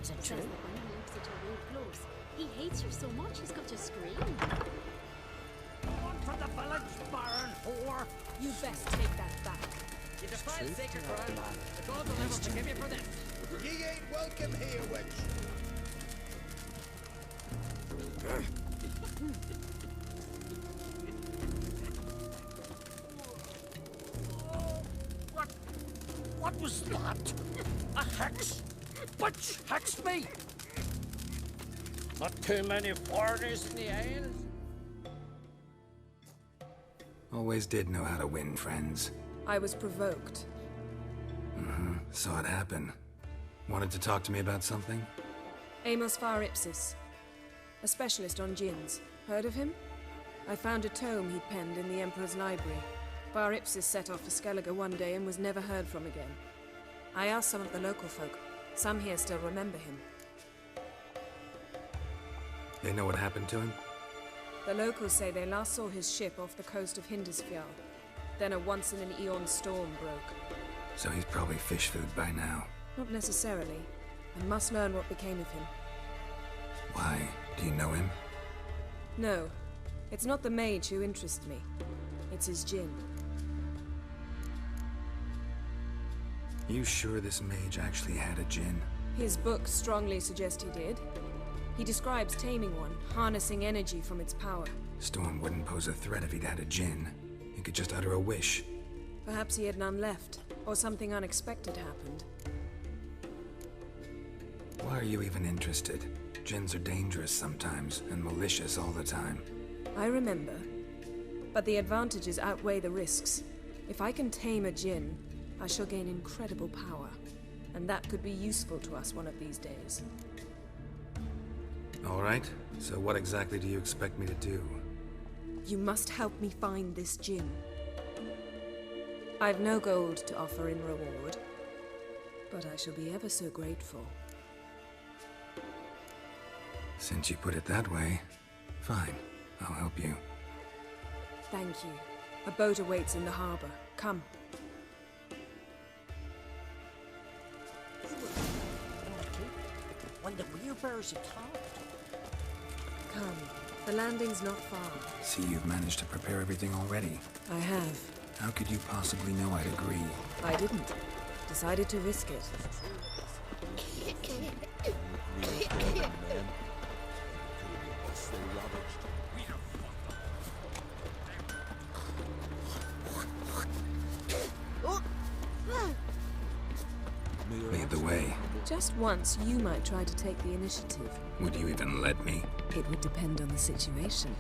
Is it true? Says that when he looks at her real close, he hates her so much he's got to scream. On from the village, Baron whore! You best take that back. You defiled sacred ground. The gods will never forgive you for this. Ye ain't welcome here, witch. What was that? A hex? Which hexed me? Not too many foreigners in the Isles. Always did know how to win, friends. I was provoked. Saw it happen. Wanted to talk to me about something? Amos Far Ipsis. A specialist on djinns. Heard of him? I found a tome he'd penned in the Emperor's library. Far Ipsis set off for Skellige one day and was never heard from again. I asked some of the local folk. Some here still remember him. They know what happened to him? The locals say they last saw his ship off the coast of Hindisfjall. Then a once-in-an-eon storm broke. So he's probably fish food by now. Not necessarily. I must learn what became of him. Why? Do you know him? No. It's not the mage who interests me. It's his djinn. You sure this mage actually had a djinn? His books strongly suggest he did. He describes taming one, harnessing energy from its power. Storm wouldn't pose a threat if he'd had a djinn. He could just utter a wish. Perhaps he had none left, or something unexpected happened. Why are you even interested? Djinns are dangerous sometimes, and malicious all the time. I remember. But the advantages outweigh the risks. If I can tame a djinn, I shall gain incredible power. And that could be useful to us one of these days. All right, so what exactly do you expect me to do? You must help me find this djinn. I've no gold to offer in reward, but I shall be ever so grateful. Since you put it that way, fine, I'll help you. Thank you. A boat awaits in the harbor. Come. When the wheelbarrows are topped. Come. The landing's not far. See, you've managed to prepare everything already. I have. How could you possibly know I'd agree? I didn't. Decided to risk it. Lead the way. Just once, you might try to take the initiative. Would you even let me? It would depend on the situation.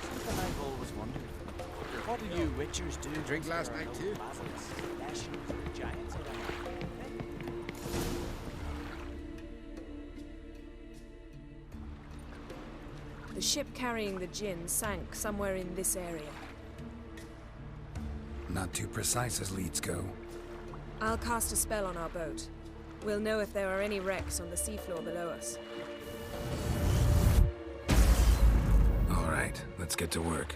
Something I've always wondered. What do you witchers do? Drink last night too. The ship carrying the djinn sank somewhere in this area. Not too precise as leads go. I'll cast a spell on our boat. We'll know if there are any wrecks on the seafloor below us. All right, let's get to work.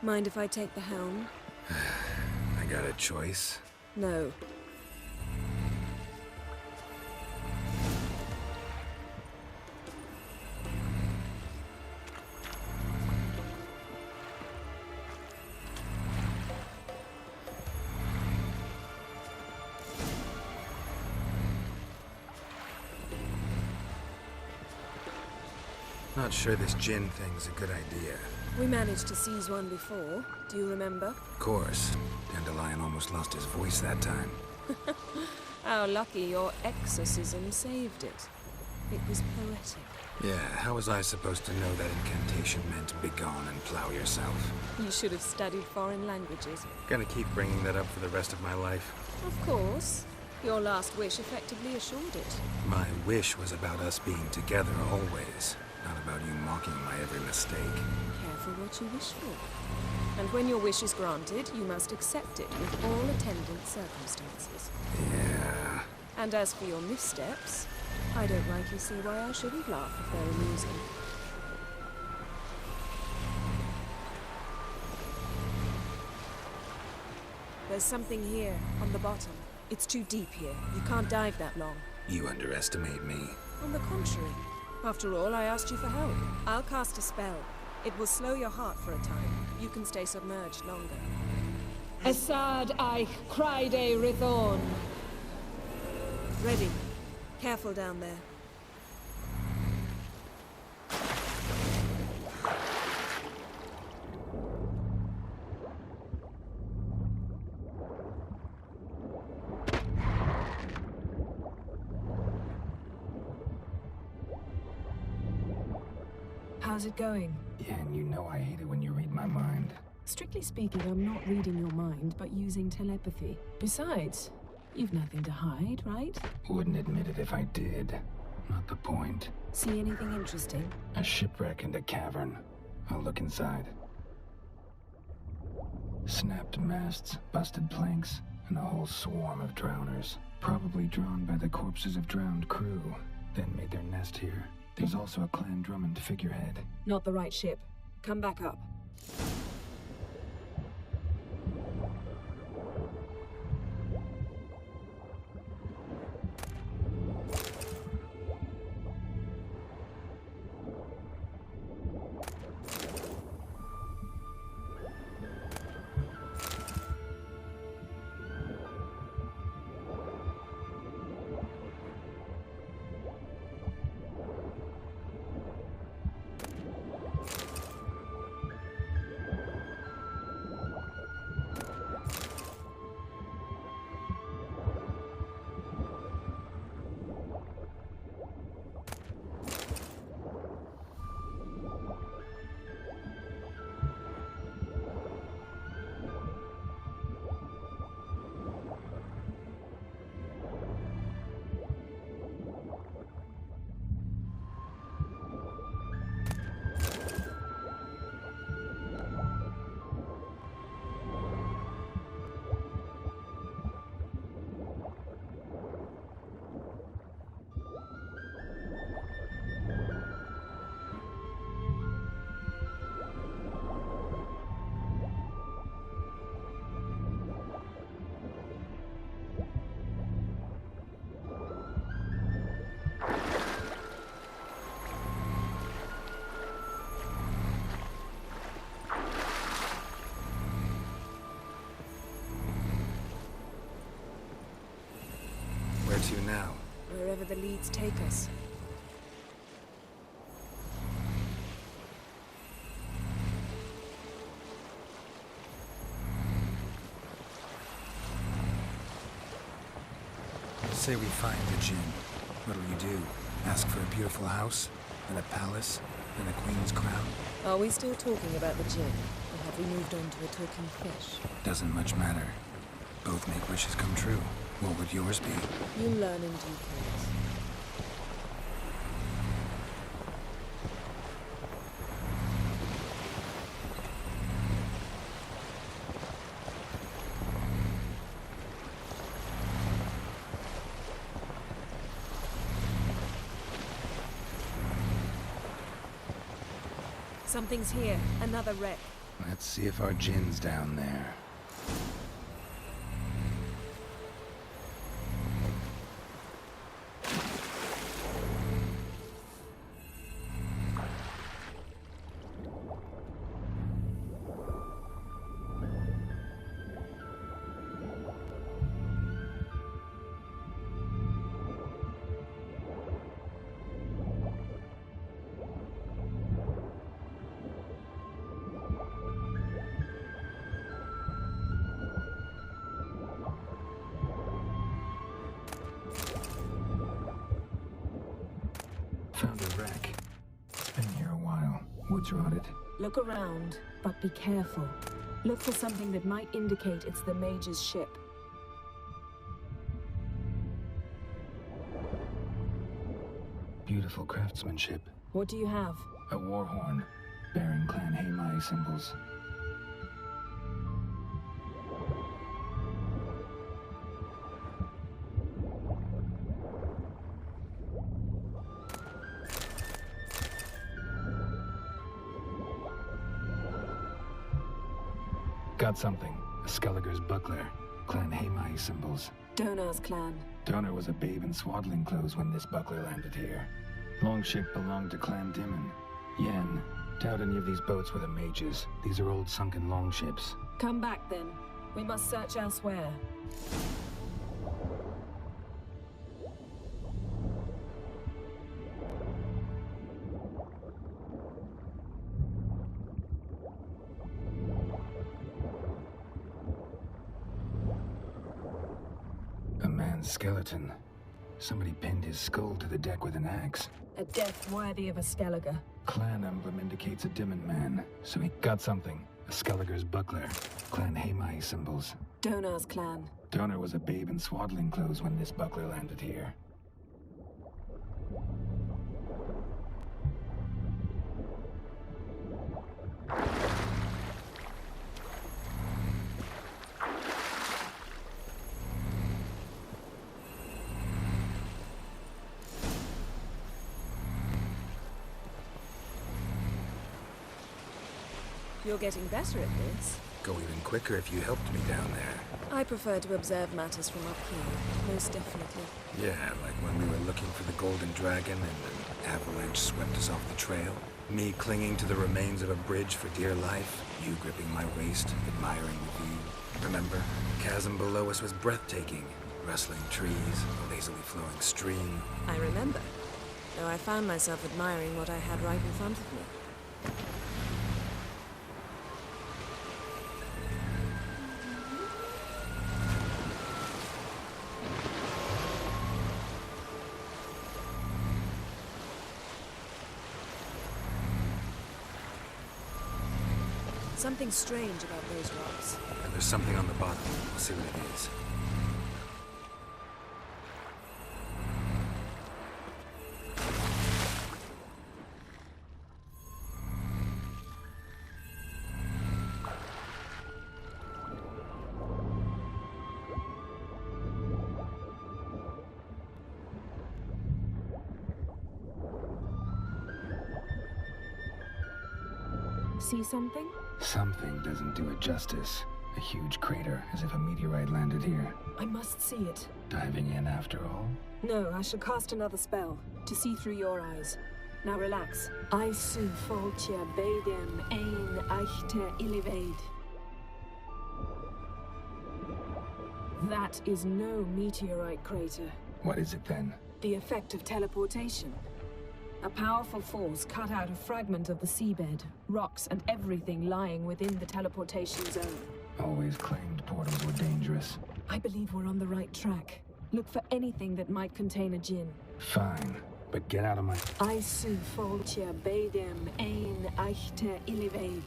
Mind if I take the helm? I got a choice. No. Not sure this djinn thing's a good idea. We managed to seize one before. Do you remember? Of course. Dandelion almost lost his voice that time. How lucky your exorcism saved it. It was poetic. Yeah, how was I supposed to know that incantation meant begone and plow yourself? You should have studied foreign languages. Gonna keep bringing that up for the rest of my life. Of course. Your last wish effectively assured it. My wish was about us being together always, not about you mocking my every mistake. Careful what you wish for. And when your wish is granted, you must accept it with all attendant circumstances. Yeah. And as for your missteps, I don't rightly see why I shouldn't laugh if they're amusing. There's something here, on the bottom. It's too deep here. You can't dive that long. You underestimate me. On the contrary. After all, I asked you for help. I'll cast a spell. It will slow your heart for a time. You can stay submerged longer. Assad Eich Cryde Rithorn. Ready. Careful down there. How's it going? Yeah, and you know I hate it when you read my mind. Strictly speaking, I'm not reading your mind, but using telepathy. Besides, you've nothing to hide, right? Wouldn't admit it if I did. Not the point. See anything interesting? A shipwreck and a cavern. I'll look inside. Snapped masts, busted planks, and a whole swarm of drowners. Probably drawn by the corpses of drowned crew, then made their nest here. There's also a Clan Drummond figurehead. Not the right ship. Come back up. Where to now? Wherever the leads take us. Say we find the Jinn. What'll you do? Ask for a beautiful house? And a palace? And a queen's crown? Are we still talking about the Jinn? Or have we moved on to a talking fish? Doesn't much matter. Both make wishes come true. What would yours be? You learn in due course. Something's here. Another wreck. Let's see if our Jinn's down there. Found a wreck. It's been here a while. Wood's rotted. Look around, but be careful. Look for something that might indicate it's the mage's ship. Beautiful craftsmanship. What do you have? A war horn, bearing Clan Haemai symbols. Got something. A Skelliger's buckler. Clan Hamai symbols. Donar's clan. Donar was a babe in swaddling clothes when this buckler landed here. Longship belonged to Clan Dimon. Yen, doubt any of these boats were the mages. These are old sunken longships. Come back then. We must search elsewhere. A man's skeleton. Somebody pinned his skull to the deck with an axe. A death worthy of a Skellige. Clan emblem indicates a Dimon man, so he got something. A Skellige's buckler. Clan Hamai symbols. Donar's clan. Donar was a babe in swaddling clothes when this buckler landed here. You're getting better at this. Go even quicker if you helped me down there. I prefer to observe matters from up here, most definitely. Yeah, like when we were looking for the Golden Dragon and an avalanche swept us off the trail. Me clinging to the remains of a bridge for dear life. You gripping my waist, admiring the view. Remember? The chasm below us was breathtaking. Rustling trees, a lazily flowing stream. I remember, though I found myself admiring what I had right in front of me. Something strange about those rocks. And there's something on the bottom. We'll see what it is. See something? Something doesn't do it justice. A huge crater, as if a meteorite landed here. I must see it. Diving in after all? No, I shall cast another spell, to see through your eyes. Now relax. Aisu foltia bedem ein eichte illivaid. That is no meteorite crater. What is it then? The effect of teleportation. A powerful force cut out a fragment of the seabed, rocks and everything lying within the teleportation zone. Always claimed portals were dangerous. I believe we're on the right track. Look for anything that might contain a djinn. Fine, but get out of my... Aisu foltia bedem ein eichte illivaid.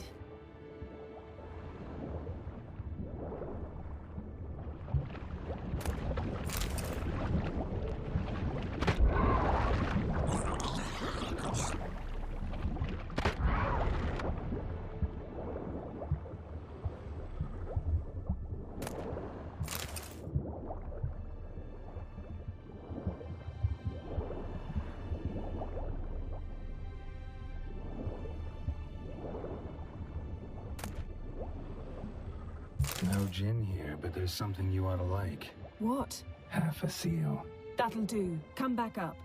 No gin here, but there's something you ought to like. What? Half a seal. That'll do. Come back up.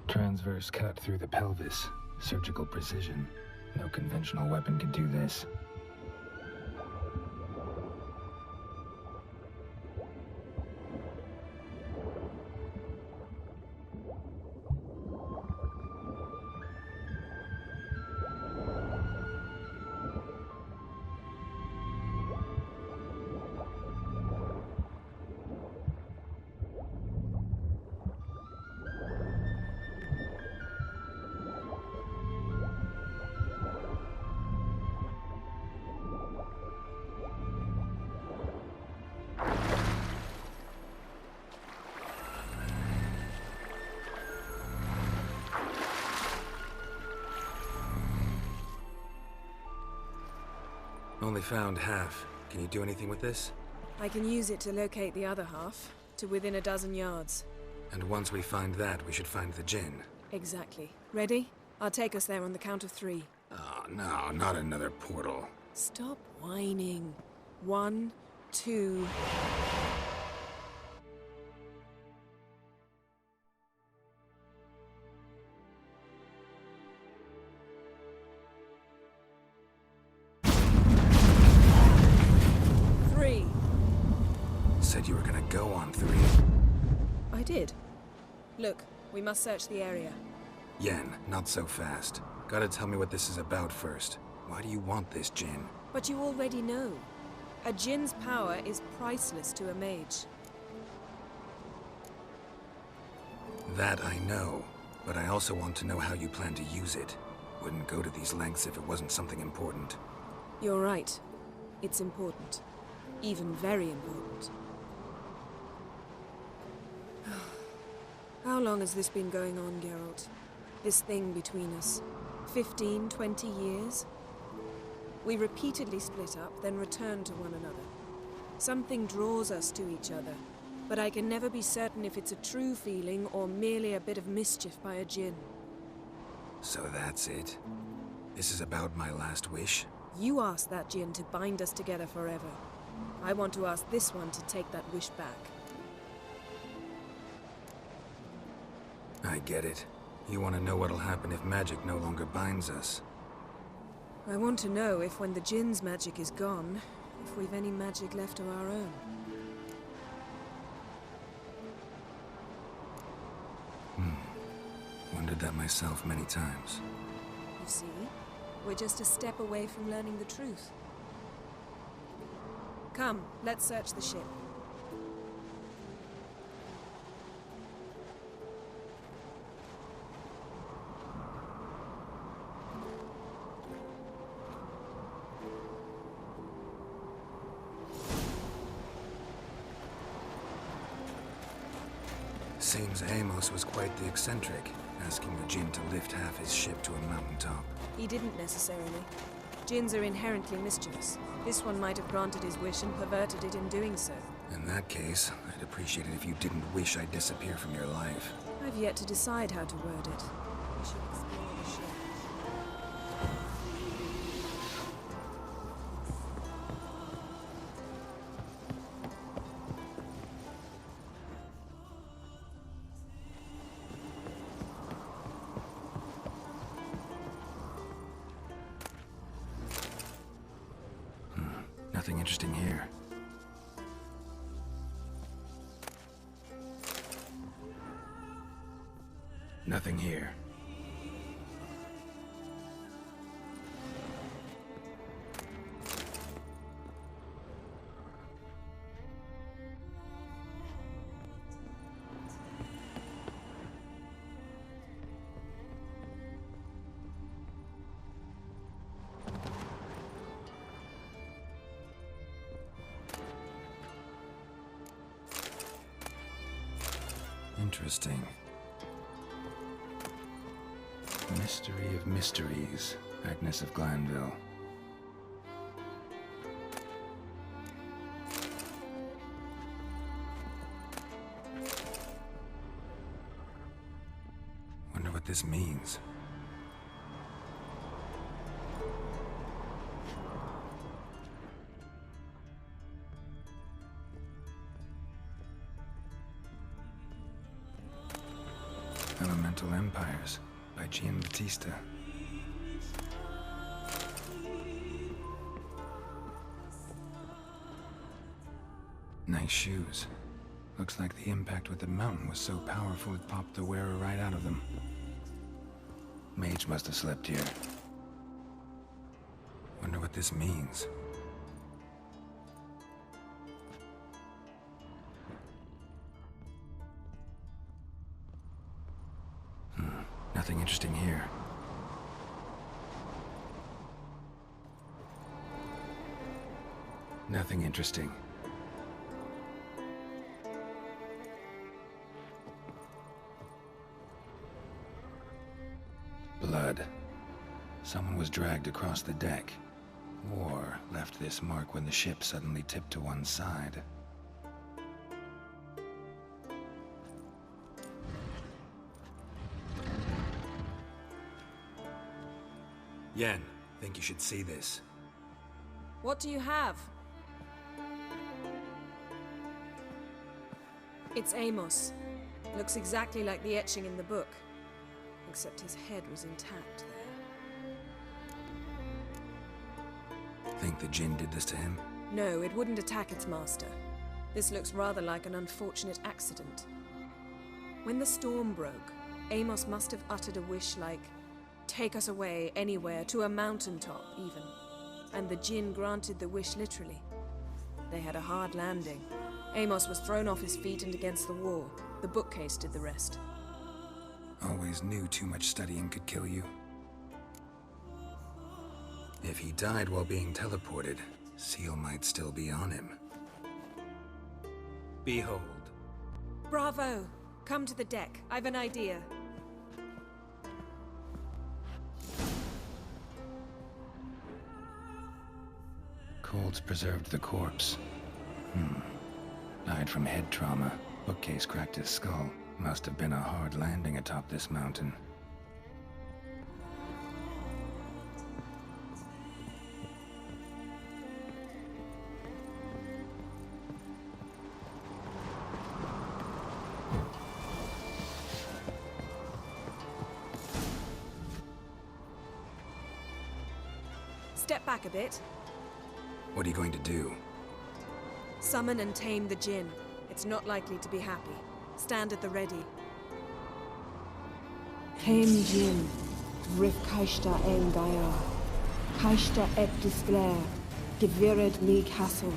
Transverse cut through the pelvis. Surgical precision. No conventional weapon could do this. Only found half. Can you do anything with this? I can use it to locate the other half, to within a dozen yards. And once we find that, we should find the Jinn. Exactly. Ready? I'll take us there on the count of 3. Oh, no, not another portal. Stop whining. 1, 2... Said you were gonna go on 3. I did. Look, we must search the area. Yen, not so fast. Gotta tell me what this is about first. Why do you want this Jinn? But you already know. A Jinn's power is priceless to a mage. That I know, but I also want to know how you plan to use it. Wouldn't go to these lengths if it wasn't something important. You're right. It's important. Even very important. How long has this been going on, Geralt? This thing between us? 15, 20 years? We repeatedly split up, then returned to one another. Something draws us to each other, but I can never be certain if it's a true feeling or merely a bit of mischief by a Jinn. So that's it? This is about my last wish? You asked that Jinn to bind us together forever. I want to ask this one to take that wish back. I get it. You want to know what'll happen if magic no longer binds us. I want to know if when the Jinn's magic is gone, if we've any magic left of our own. Wondered that myself many times. You see, we're just a step away from learning the truth. Come, let's search the ship. Seems Amos was quite the eccentric, asking the Jinn to lift half his ship to a mountaintop. He didn't necessarily. Jinns are inherently mischievous. This one might have granted his wish and perverted it in doing so. In that case, I'd appreciate it if you didn't wish I'd disappear from your life. I've yet to decide how to word it. We should explore the ship. Nothing interesting here. Nothing here. Interesting. Mystery of mysteries, Agnes of Glanville. Wonder what this means. Elemental Empires by Giambattista. Nice shoes. Looks like the impact with the mountain was so powerful it popped the wearer right out of them. Mage must have slept here. Wonder what this means. Nothing interesting here. Nothing interesting. Blood. Someone was dragged across the deck. War left this mark when the ship suddenly tipped to one side. Yen, think you should see this. What do you have? It's Amos. Looks exactly like the etching in the book. Except his head was intact there. Think the Jinn did this to him? No, it wouldn't attack its master. This looks rather like an unfortunate accident. When the storm broke, Amos must have uttered a wish like, "Take us away, anywhere, to a mountaintop, even." And the Jinn granted the wish literally. They had a hard landing. Amos was thrown off his feet and against the wall. The bookcase did the rest. Always knew too much studying could kill you. If he died while being teleported, Seal might still be on him. Behold. Bravo! Come to the deck. I've an idea. Cold's preserved the corpse. Died from head trauma. Bookcase cracked his skull. Must have been a hard landing atop this mountain. Step back a bit. What are you going to do? Summon and tame the Jinn. It's not likely to be happy. Stand at the ready. Tame Jinn, Rif Kaishta en Gaia, Kaishta et Disclair, Gevired me Castle.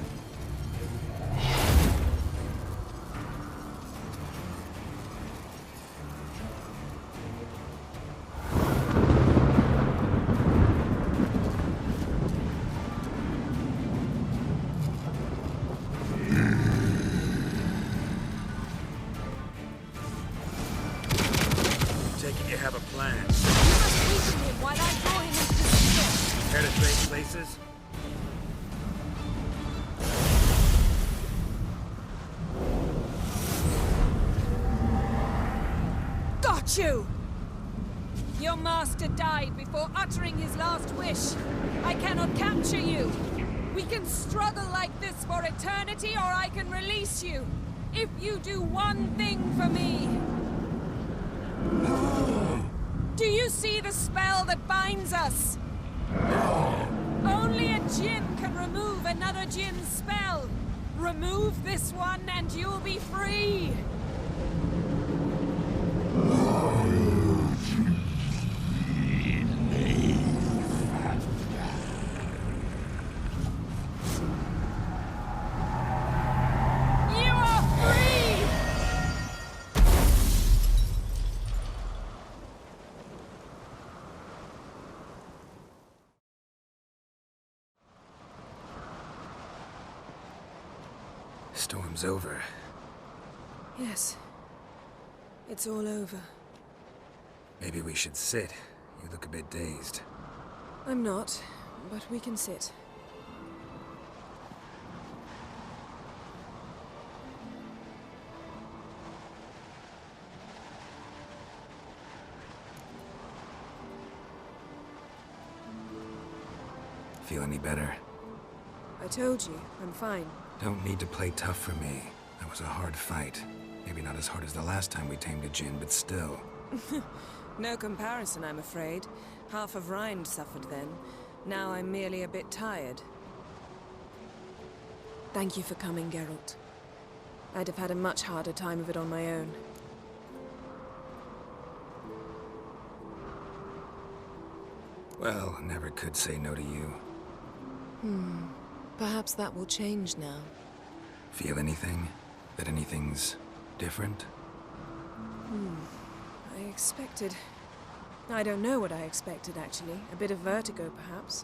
You have a plan. You must weaken him while I draw him into the sphere. Care to trade places? Got you! Your master died before uttering his last wish. I cannot capture you. We can struggle like this for eternity, or I can release you. If you do one thing for me. Do you see the spell that binds us? Only a Jinn can remove another Jinn's spell. Remove this one and you'll be free. You are free! Storm's over. Yes. It's all over. Maybe we should sit. You look a bit dazed. I'm not, but we can sit. Feel any better? I told you, I'm fine. Don't need to play tough for me. That was a hard fight. Maybe not as hard as the last time we tamed a Jinn, but still. No comparison, I'm afraid. Half of Rind suffered then. Now I'm merely a bit tired. Thank you for coming, Geralt. I'd have had a much harder time of it on my own. Well, never could say no to you. Perhaps that will change now. Feel anything? That anything's different? I expected... I don't know what I expected, actually. A bit of vertigo, perhaps.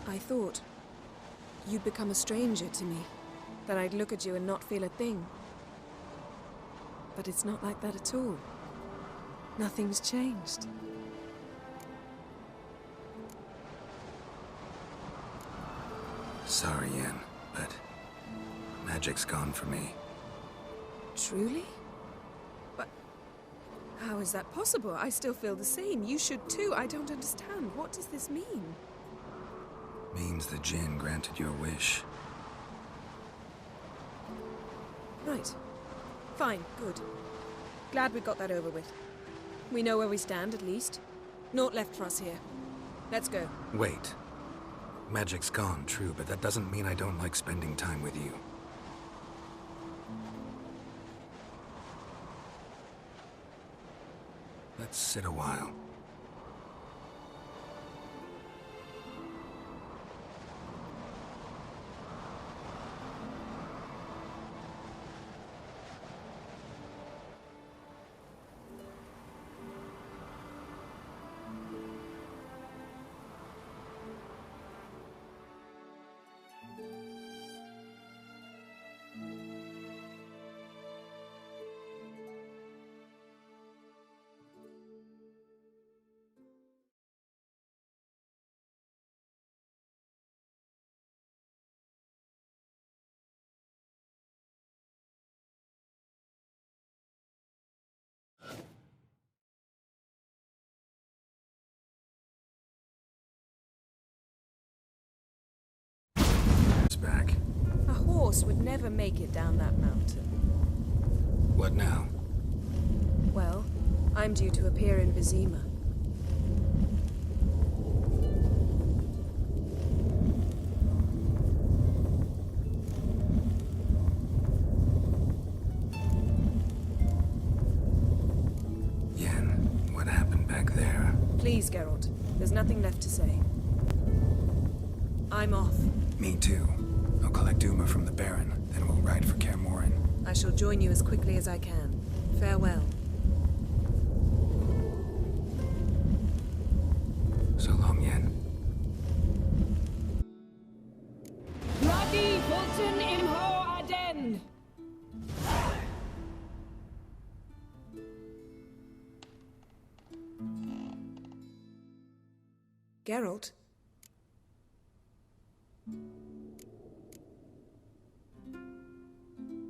I thought you'd become a stranger to me. That I'd look at you and not feel a thing. But it's not like that at all. Nothing's changed. magic's gone for me. Truly? But how is that possible? I still feel the same. You should too. I don't understand. What does this mean? Means the Jinn granted your wish. Right. Fine. Good. Glad we got that over with. We know where we stand, at least. Naught left for us here. Let's go. Wait. Magic's gone, true, but that doesn't mean I don't like spending time with you. Let's sit a while. Back. A horse would never make it down that mountain. What now? Well, I'm due to appear in Vizima. Yen, what happened back there? Please, Geralt. There's nothing left to say. I'm off. Me too. I'll collect Uma from the Baron, then we'll ride for Kaer Morhen. I shall join you as quickly as I can. Farewell. So long, Yen. Bloody Fulton Imho Aden! Geralt?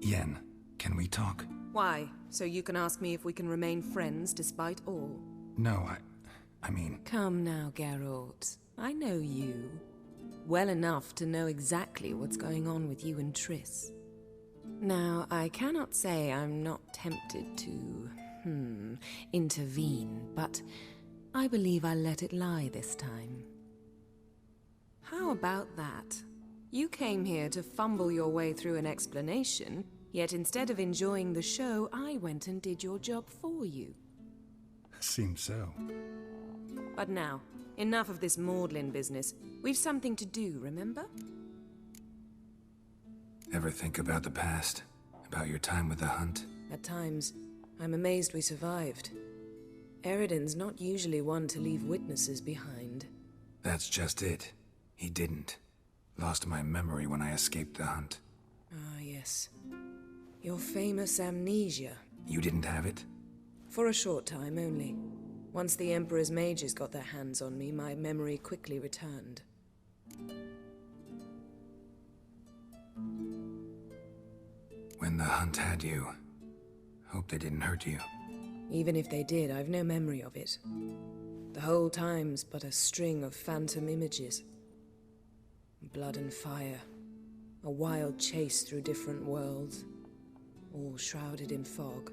Yen, can we talk? Why? So you can ask me if we can remain friends despite all? No, I mean... Come now, Geralt. I know you. Well enough to know exactly what's going on with you and Triss. Now, I cannot say I'm not tempted to, intervene, but I believe I'll let it lie this time. How about that? You came here to fumble your way through an explanation, yet instead of enjoying the show, I went and did your job for you. Seems so. But now, enough of this maudlin business. We've something to do, remember? Ever think about the past? About your time with the Hunt? At times, I'm amazed we survived. Eridan's not usually one to leave witnesses behind. That's just it. He didn't. Lost my memory when I escaped the Hunt. Ah, yes. Your famous amnesia. You didn't have it? For a short time only. Once the Emperor's mages got their hands on me, my memory quickly returned. When the Hunt had you, hope they didn't hurt you. Even if they did, I've no memory of it. The whole time's but a string of phantom images. Blood and fire. A wild chase through different worlds. All shrouded in fog.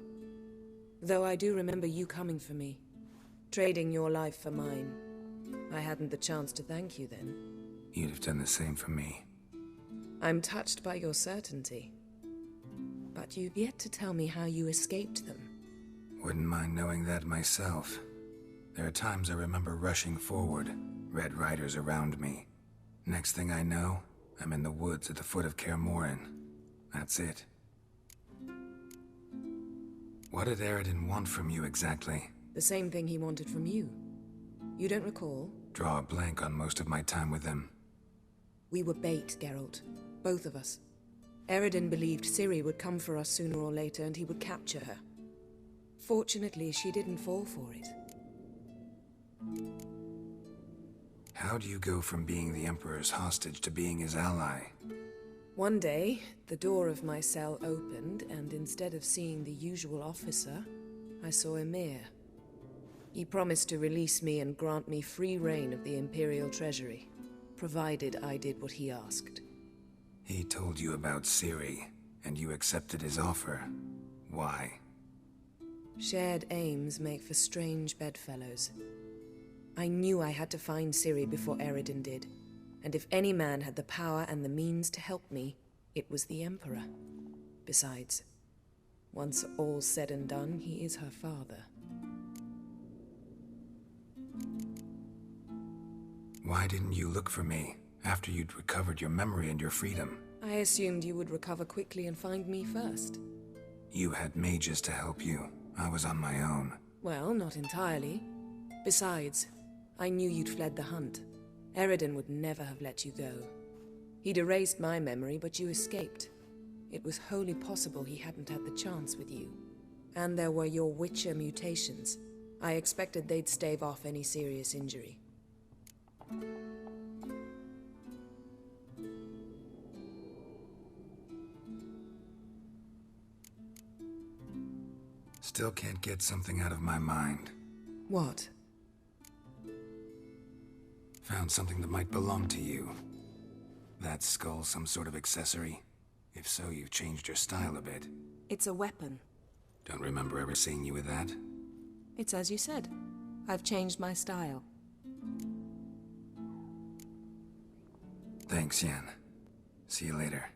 Though I do remember you coming for me. Trading your life for mine. I hadn't the chance to thank you then. You'd have done the same for me. I'm touched by your certainty. But you've yet to tell me how you escaped them. Wouldn't mind knowing that myself. There are times I remember rushing forward, Red Riders around me. Next thing I know, I'm in the woods at the foot of Kaer Morhen. That's it. What did Eridan want from you exactly? The same thing he wanted from you. You don't recall? Draw a blank on most of my time with him. We were bait, Geralt. Both of us. Eridan believed Ciri would come for us sooner or later and he would capture her. Fortunately, she didn't fall for it. How do you go from being the Emperor's hostage to being his ally? One day, the door of my cell opened, and instead of seeing the usual officer, I saw Emir. He promised to release me and grant me free reign of the Imperial Treasury, provided I did what he asked. He told you about Ciri, and you accepted his offer. Why? Shared aims make for strange bedfellows. I knew I had to find Ciri before Eredin did, and if any man had the power and the means to help me, it was the Emperor. Besides, once all's said and done, he is her father. Why didn't you look for me after you'd recovered your memory and your freedom? I assumed you would recover quickly and find me first. You had mages to help you. I was on my own. Well, not entirely. Besides, I knew you'd fled the hunt. Eredin would never have let you go. He'd erased my memory, but you escaped. It was wholly possible he hadn't had the chance with you. And there were your Witcher mutations. I expected they'd stave off any serious injury. Still can't get something out of my mind. What? Found something that might belong to you. That skull some sort of accessory? If so, you've changed your style a bit. It's a weapon. Don't remember ever seeing you with that. It's as you said. I've changed my style. Thanks, Yen. See you later.